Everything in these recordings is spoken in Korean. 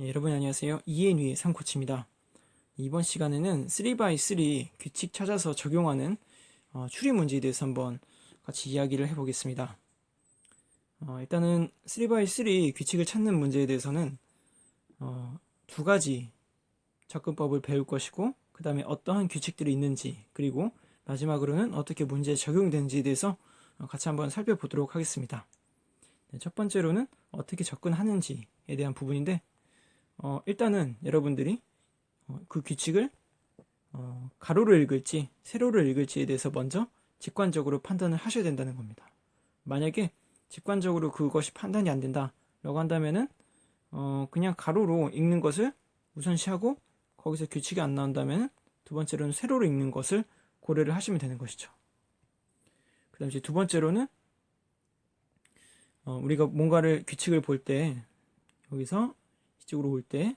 여러분 안녕하세요. 이앤위의 상코치입니다. 이번 시간에는 3x3 규칙 찾아서 적용하는 추리 문제에 대해서 한번 같이 이야기를 해보겠습니다. 일단은 3x3 규칙을 찾는 문제에 대해서는 두 가지 접근법을 배울 것이고, 그 다음에 어떠한 규칙들이 있는지, 그리고 마지막으로는 어떻게 문제에 적용되는지에 대해서 같이 한번 살펴보도록 하겠습니다. 첫 번째로는 어떻게 접근하는지에 대한 부분인데, 일단은 여러분들이 그 규칙을 가로로 읽을지 세로로 읽을지에 대해서 먼저 직관적으로 판단을 하셔야 된다는 겁니다. 만약에 직관적으로 그것이 판단이 안 된다 라고 한다면은 그냥 가로로 읽는 것을 우선시하고, 거기서 규칙이 안 나온다면 두 번째로는 세로로 읽는 것을 고려를 하시면 되는 것이죠. 그 다음 이제 두 번째로는 우리가 뭔가를 규칙을 볼 때, 여기서 이쪽으로 올 때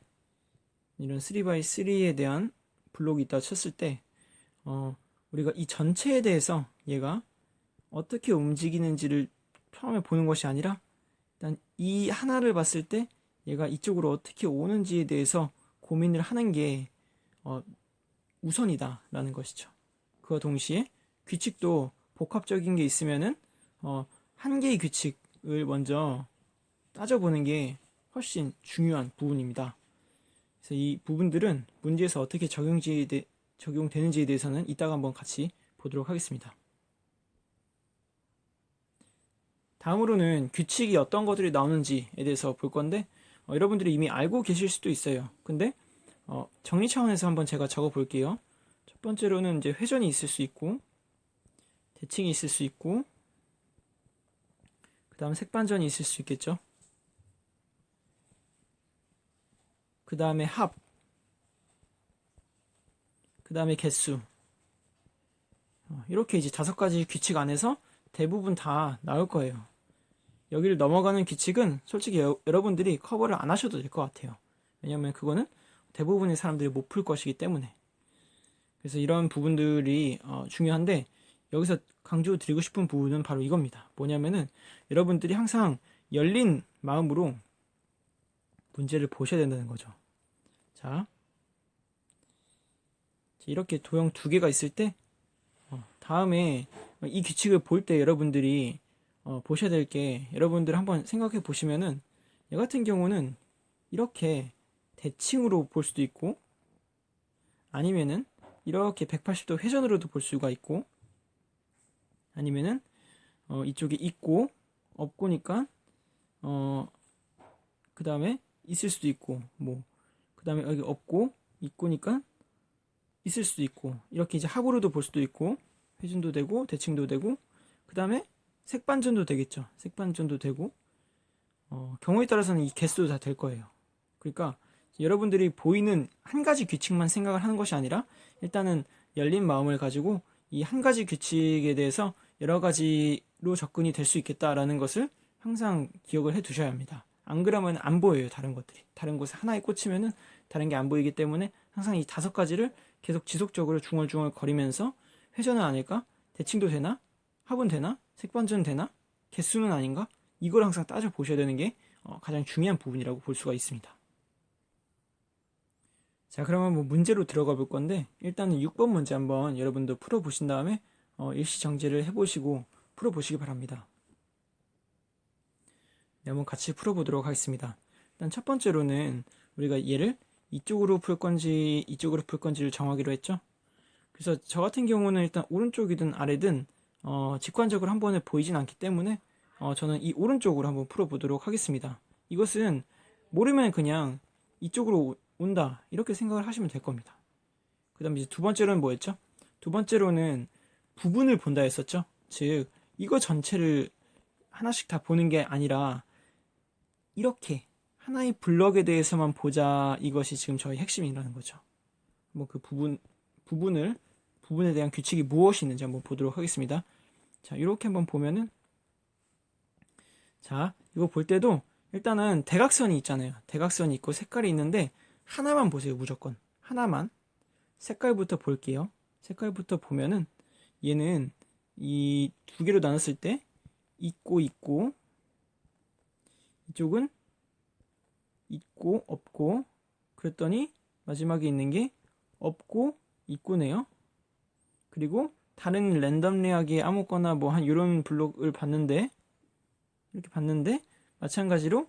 이런 3x3에 대한 블록이 있다 쳤을 때 우리가 이 전체에 대해서 얘가 어떻게 움직이는지를 처음에 보는 것이 아니라, 일단 이 하나를 봤을 때 얘가 이쪽으로 어떻게 오는지에 대해서 고민을 하는 게 우선이다 라는 것이죠. 그와 동시에 규칙도 복합적인 게 있으면은 한 개의 규칙을 먼저 따져보는 게 훨씬 중요한 부분입니다. 그래서 이 부분들은 문제에서 어떻게 적용되는지에 대해서는 이따가 한번 같이 보도록 하겠습니다. 다음으로는 규칙이 어떤 것들이 나오는지에 대해서 볼 건데, 여러분들이 이미 알고 계실 수도 있어요. 근데 정리 차원에서 한번 제가 적어 볼게요. 첫 번째로는 이제 회전이 있을 수 있고, 대칭이 있을 수 있고, 그 다음 색반전이 있을 수 있겠죠. 그 다음에 합, 그 다음에 개수, 이렇게 이제 5가지 규칙 안에서 대부분 다 나올 거예요. 여기를 넘어가는 규칙은 솔직히 여러분들이 커버를 안 하셔도 될 것 같아요. 왜냐면 그거는 대부분의 사람들이 못 풀 것이기 때문에. 그래서 이런 부분들이 중요한데, 여기서 강조드리고 싶은 부분은 바로 이겁니다. 뭐냐면은 여러분들이 항상 열린 마음으로 문제를 보셔야 된다는 거죠. 자, 이렇게 도형 2개가 있을 때 다음에 이 규칙을 볼 때 여러분들이 보셔야 될 게, 여러분들 한번 생각해 보시면은 얘 같은 경우는 이렇게 대칭으로 볼 수도 있고, 아니면은 이렇게 180도 회전으로도 볼 수가 있고, 아니면은 이쪽에 있고 없고니까 그 다음에 있을 수도 있고, 뭐 그 다음에 여기 없고 있고니까 있을 수도 있고, 이렇게 이제 합으로도 볼 수도 있고, 회전도 되고 대칭도 되고, 그 다음에 색반전도 되겠죠. 색반전도 되고, 경우에 따라서는 이 개수도 다 될 거예요. 그러니까 여러분들이 보이는 한 가지 규칙만 생각을 하는 것이 아니라, 일단은 열린 마음을 가지고 이 한 가지 규칙에 대해서 여러 가지로 접근이 될 수 있겠다라는 것을 항상 기억을 해 두셔야 합니다. 안 그러면 안 보여요. 다른 것들이, 다른 곳에 하나에 꽂히면은 다른 게 안 보이기 때문에 항상 이 5가지를 계속 지속적으로 중얼중얼 거리면서, 회전은 아닐까? 대칭도 되나? 합은 되나? 색반전 되나? 개수는 아닌가? 이걸 항상 따져 보셔야 되는 게 가장 중요한 부분이라고 볼 수가 있습니다. 자, 그러면 뭐 문제로 들어가 볼 건데, 일단은 6번 문제 한번 여러분도 풀어보신 다음에 일시정지를 해보시고 풀어보시기 바랍니다. 네, 한번 같이 풀어보도록 하겠습니다. 일단 첫 번째로는 우리가 얘를 이쪽으로 풀 건지 이쪽으로 풀 건지를 정하기로 했죠. 그래서 저 같은 경우는 일단 오른쪽이든 아래든 직관적으로 한 번에 보이진 않기 때문에 저는 이 오른쪽으로 한번 풀어보도록 하겠습니다. 이것은 모르면 그냥 이쪽으로 온다 이렇게 생각을 하시면 될 겁니다. 그 다음에 이제 두 번째로는 뭐였죠? 두 번째로는 부분을 본다 했었죠. 즉 이거 전체를 하나씩 다 보는 게 아니라 이렇게 하나의 블럭에 대해서만 보자, 이것이 지금 저희 핵심이라는 거죠. 뭐 그 부분에 대한 규칙이 무엇이 있는지 한번 보도록 하겠습니다. 자, 이렇게 한번 보면은, 자, 이거 볼 때도 일단은 대각선이 있잖아요. 대각선이 있고 색깔이 있는데 하나만 보세요. 무조건 하나만. 색깔부터 볼게요. 색깔부터 보면은 얘는 이 2개로 나눴을 때 있고 이쪽은 있고 없고, 그랬더니 마지막에 있는 게 없고 있고네요. 그리고 다른 랜덤리하게 아무거나 뭐 한 이런 블록을 봤는데, 이렇게 봤는데 마찬가지로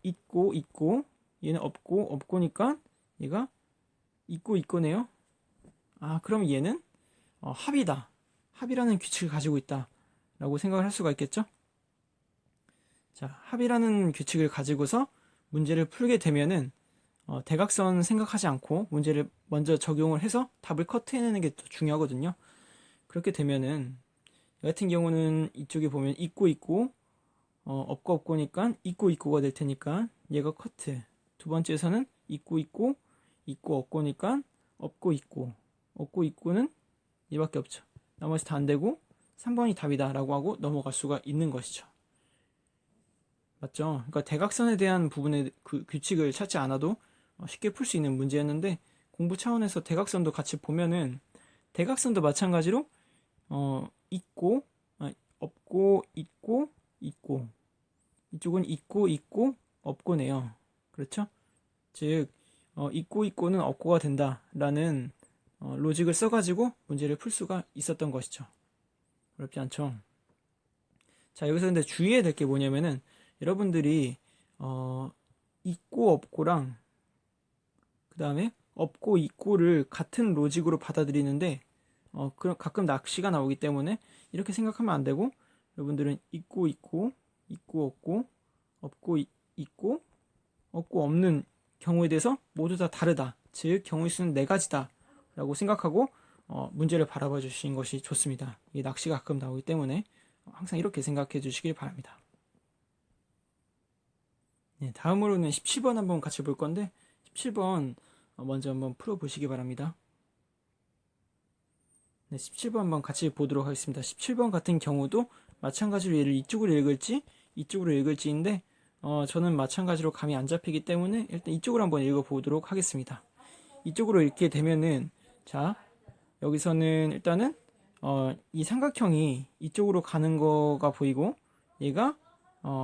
있고 있고, 얘는 없고 없고니까 얘가 있고 있고네요. 아, 그럼 얘는 합이다, 합이라는 규칙을 가지고 있다 라고 생각을 할 수가 있겠죠. 자, 합이라는 규칙을 가지고서 문제를 풀게 되면은 대각선 생각하지 않고 문제를 먼저 적용을 해서 답을 커트해내는 게 더 중요하거든요. 그렇게 되면은 이 같은 경우는 이쪽에 보면 있고 있고 없고 없고니까 있고 있고가 될 테니까 얘가 커트. 두 번째에서는 있고 있고 있고 없고니까 없고 있고, 없고 있고는 얘밖에 없죠. 나머지 다 안 되고 3번이 답이다 라고 하고 넘어갈 수가 있는 것이죠. 맞죠? 그러니까 대각선에 대한 부분의 그 규칙을 찾지 않아도 쉽게 풀 수 있는 문제였는데, 공부 차원에서 대각선도 같이 보면은 대각선도 마찬가지로 있고 없고 있고 있고, 이쪽은 있고 있고 없고네요. 그렇죠? 즉 있고 있고는 없고가 된다라는 로직을 써가지고 문제를 풀 수가 있었던 것이죠. 어렵지 않죠? 자, 여기서 근데 주의해야 될 게 뭐냐면은, 여러분들이 있고 없고랑 그 다음에 없고 있고를 같은 로직으로 받아들이는데 그럼 가끔 낚시가 나오기 때문에 이렇게 생각하면 안 되고, 여러분들은 있고 있고 있고 없고 없고 있고 없고 없는 경우에 대해서 모두 다 다르다, 즉 경우의 수는 네 가지다 라고 생각하고 문제를 바라봐 주시는 것이 좋습니다. 이 낚시가 가끔 나오기 때문에 항상 이렇게 생각해 주시길 바랍니다. 네, 다음으로는 17번 한번 같이 볼 건데, 17번 먼저 한번 풀어 보시기 바랍니다. 네, 17번 한번 같이 보도록 하겠습니다. 17번 같은 경우도 마찬가지로 얘를 이쪽으로 읽을지 이쪽으로 읽을지인데 저는 마찬가지로 감이 안 잡히기 때문에 일단 이쪽으로 한번 읽어 보도록 하겠습니다. 이쪽으로 읽게 되면은, 자, 여기서는 일단은 이 삼각형이 이쪽으로 가는 거가 보이고, 얘가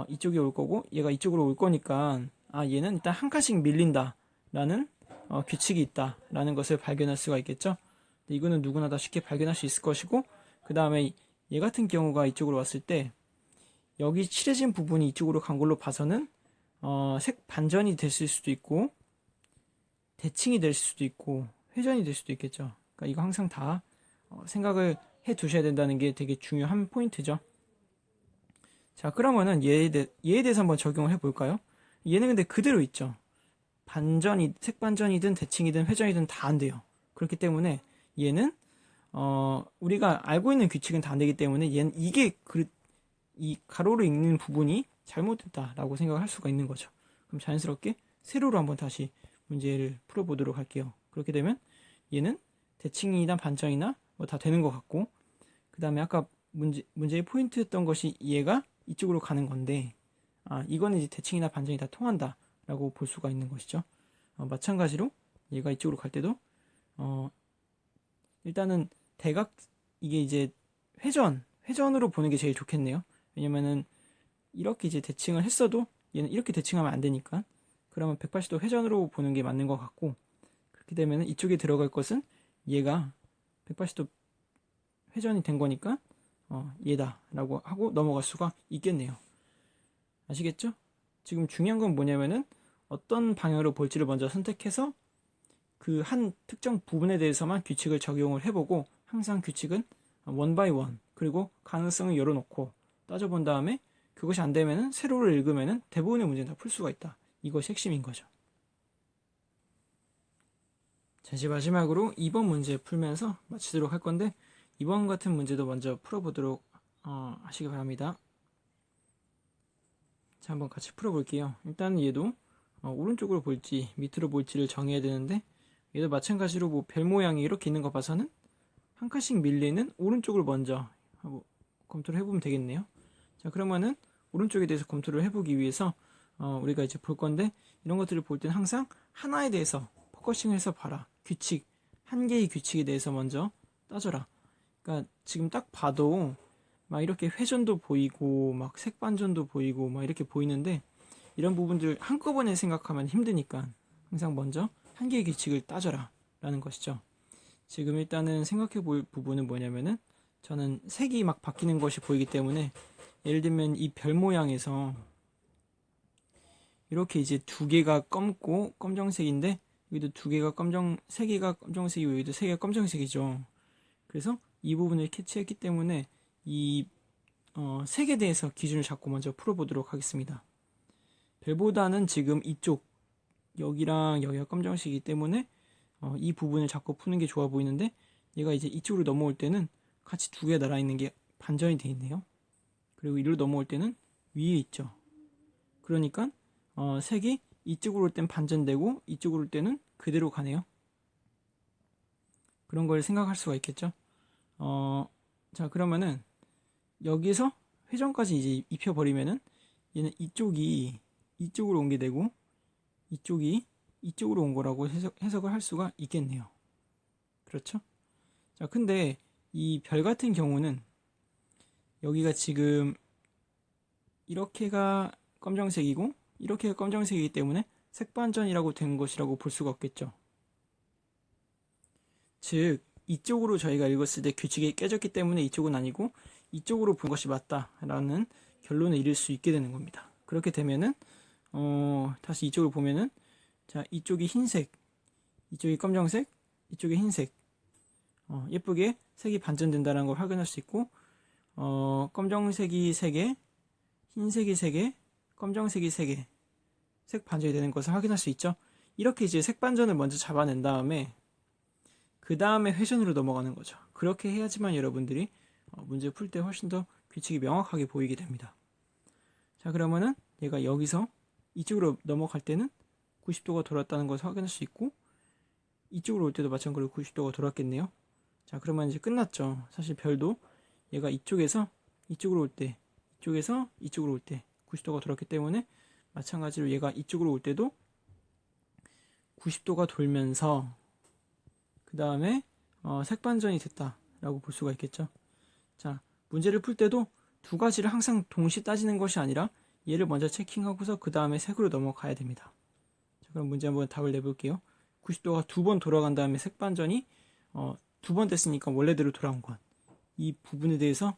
이쪽에 올 거고 얘가 이쪽으로 올 거니까, 아, 얘는 일단 한 칸씩 밀린다 라는 규칙이 있다 라는 것을 발견할 수가 있겠죠. 이거는 누구나 다 쉽게 발견할 수 있을 것이고, 그 다음에 얘 같은 경우가 이쪽으로 왔을 때 여기 칠해진 부분이 이쪽으로 간 걸로 봐서는 색 반전이 됐을 수도 있고 대칭이 될 수도 있고 회전이 될 수도 있겠죠. 그러니까 이거 항상 다 생각을 해 두셔야 된다는 게 되게 중요한 포인트죠. 자, 그러면은 얘에 대해서 한번 적용을 해 볼까요? 얘는 근데 그대로 있죠. 반전이, 색반전이든 대칭이든 회전이든 다 안 돼요. 그렇기 때문에 얘는 우리가 알고 있는 규칙은 다 안 되기 때문에 얘는 이 가로로 읽는 부분이 잘못됐다라고 생각을 할 수가 있는 거죠. 그럼 자연스럽게 세로로 한번 다시 문제를 풀어보도록 할게요. 그렇게 되면 얘는 대칭이나 반전이나 뭐 다 되는 것 같고, 그 다음에 아까 문제의 포인트였던 것이 얘가 이쪽으로 가는 건데, 아, 이거는 이제 대칭이나 반전이 다 통한다 라고 볼 수가 있는 것이죠. 마찬가지로 얘가 이쪽으로 갈 때도 일단은 이게 이제 회전으로 보는 게 제일 좋겠네요. 왜냐면은 이렇게 이제 대칭을 했어도 얘는 이렇게 대칭하면 안 되니까, 그러면 180도 회전으로 보는 게 맞는 것 같고, 그렇게 되면 이쪽에 들어갈 것은 얘가 180도 회전이 된 거니까 얘다 라고 하고 넘어갈 수가 있겠네요. 아시겠죠? 지금 중요한 건 뭐냐면은 어떤 방향으로 볼지를 먼저 선택해서 그 한 특정 부분에 대해서만 규칙을 적용을 해보고, 항상 규칙은 원 바이 원, 그리고 가능성을 열어놓고 따져본 다음에 그것이 안 되면은 세로를 읽으면은 대부분의 문제는 다 풀 수가 있다. 이것이 핵심인 거죠. 자, 이제 마지막으로 2번 문제 풀면서 마치도록 할 건데, 2번 같은 문제도 먼저 풀어보도록 하시기 바랍니다. 자, 한번 같이 풀어볼게요. 일단 얘도 오른쪽으로 볼지 밑으로 볼지를 정해야 되는데, 얘도 마찬가지로 뭐 별 모양이 이렇게 있는 거 봐서는 한 칸씩 밀리는 오른쪽을 먼저 검토를 해보면 되겠네요. 자, 그러면은 오른쪽에 대해서 검토를 해보기 위해서 우리가 이제 볼 건데, 이런 것들을 볼 때는 항상 하나에 대해서 포커싱을 해서 봐라. 규칙, 한 개의 규칙에 대해서 먼저 따져라. 그러니까 지금 딱 봐도 막 이렇게 회전도 보이고 막 색반전도 보이고 막 이렇게 보이는데, 이런 부분들 한꺼번에 생각하면 힘드니까 항상 먼저 한 개의 규칙을 따져라 라는 것이죠. 지금 일단은 생각해 볼 부분은 뭐냐면은 저는 색이 막 바뀌는 것이 보이기 때문에 예를 들면 이 별 모양에서 이렇게 이제 두 개가 검고 검정색인데 여기도 두 개가 세 개가 검정색이고 여기도 세 개가 검정색이죠. 그래서 이 부분을 캐치했기 때문에 이 색에 대해서 기준을 잡고 먼저 풀어보도록 하겠습니다. 별보다는 지금 이쪽 여기랑 여기가 검정색이기 때문에 이 부분을 잡고 푸는 게 좋아 보이는데 얘가 이제 이쪽으로 넘어올 때는 같이 두 개가 날아있는 게 반전이 돼 있네요. 그리고 이리로 넘어올 때는 위에 있죠. 그러니까 색이 이쪽으로 올 땐 반전되고 이쪽으로 올 때는 그대로 가네요. 그런 걸 생각할 수가 있겠죠. 자, 그러면은 여기서 회전까지 이제 입혀버리면은 얘는 이쪽이 이쪽으로 온 게 되고 이쪽이 이쪽으로 온 거라고 해석을 할 수가 있겠네요. 그렇죠? 자, 근데 이 별 같은 경우는 여기가 지금 이렇게가 검정색이고 이렇게가 검정색이기 때문에 색반전이라고 된 것이라고 볼 수가 없겠죠. 즉 이쪽으로 저희가 읽었을 때 규칙이 깨졌기 때문에 이쪽은 아니고 이쪽으로 본 것이 맞다라는 결론을 이룰 수 있게 되는 겁니다. 그렇게 되면은 다시 이쪽으로 보면은 자, 이쪽이 흰색, 이쪽이 검정색, 이쪽이 흰색. 예쁘게 색이 반전된다는 걸 확인할 수 있고 검정색이 3개, 흰색이 3개, 검정색이 3개 색 반전이 되는 것을 확인할 수 있죠. 이렇게 이제 색 반전을 먼저 잡아낸 다음에 그 다음에 회전으로 넘어가는 거죠. 그렇게 해야지만 여러분들이 문제 풀 때 훨씬 더 규칙이 명확하게 보이게 됩니다. 자, 그러면은 얘가 여기서 이쪽으로 넘어갈 때는 90도가 돌았다는 것을 확인할 수 있고 이쪽으로 올 때도 마찬가지로 90도가 돌았겠네요. 자, 그러면 이제 끝났죠. 사실 별도 얘가 이쪽에서 이쪽으로 올 때, 이쪽에서 이쪽으로 올 때 90도가 돌았기 때문에 마찬가지로 얘가 이쪽으로 올 때도 90도가 돌면서 그 다음에 색반전이 됐다라고 볼 수가 있겠죠. 자, 문제를 풀 때도 두 가지를 항상 동시에 따지는 것이 아니라 얘를 먼저 체킹하고서 그 다음에 색으로 넘어가야 됩니다. 자, 그럼 문제 한번 답을 내볼게요. 90도가 두 번 돌아간 다음에 색반전이 두 번 됐으니까 원래대로 돌아온 것. 이 부분에 대해서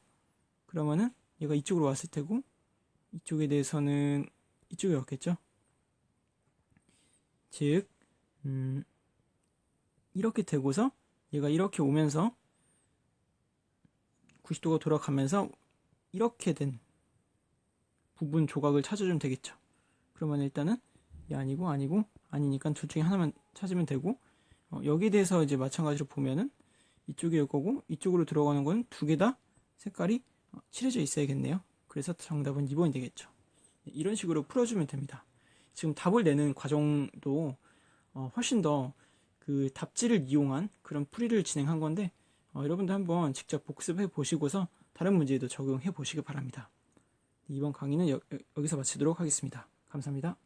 그러면은 얘가 이쪽으로 왔을 테고 이쪽에 대해서는 이쪽에 왔겠죠. 즉 이렇게 되고서 얘가 이렇게 오면서 90도가 돌아가면서 이렇게 된 부분 조각을 찾아주면 되겠죠. 그러면 일단은 아니고 아니니까 둘 중에 하나만 찾으면 되고 여기에 대해서 이제 마찬가지로 보면은 이쪽일 거고 이쪽으로 들어가는 건 두 개 다 색깔이 칠해져 있어야겠네요. 그래서 정답은 2번이 되겠죠. 이런 식으로 풀어주면 됩니다. 지금 답을 내는 과정도 훨씬 더 그 답지를 이용한 그런 풀이를 진행한 건데 여러분도 한번 직접 복습해 보시고서 다른 문제에도 적용해 보시기 바랍니다. 이번 강의는 여기서 마치도록 하겠습니다. 감사합니다.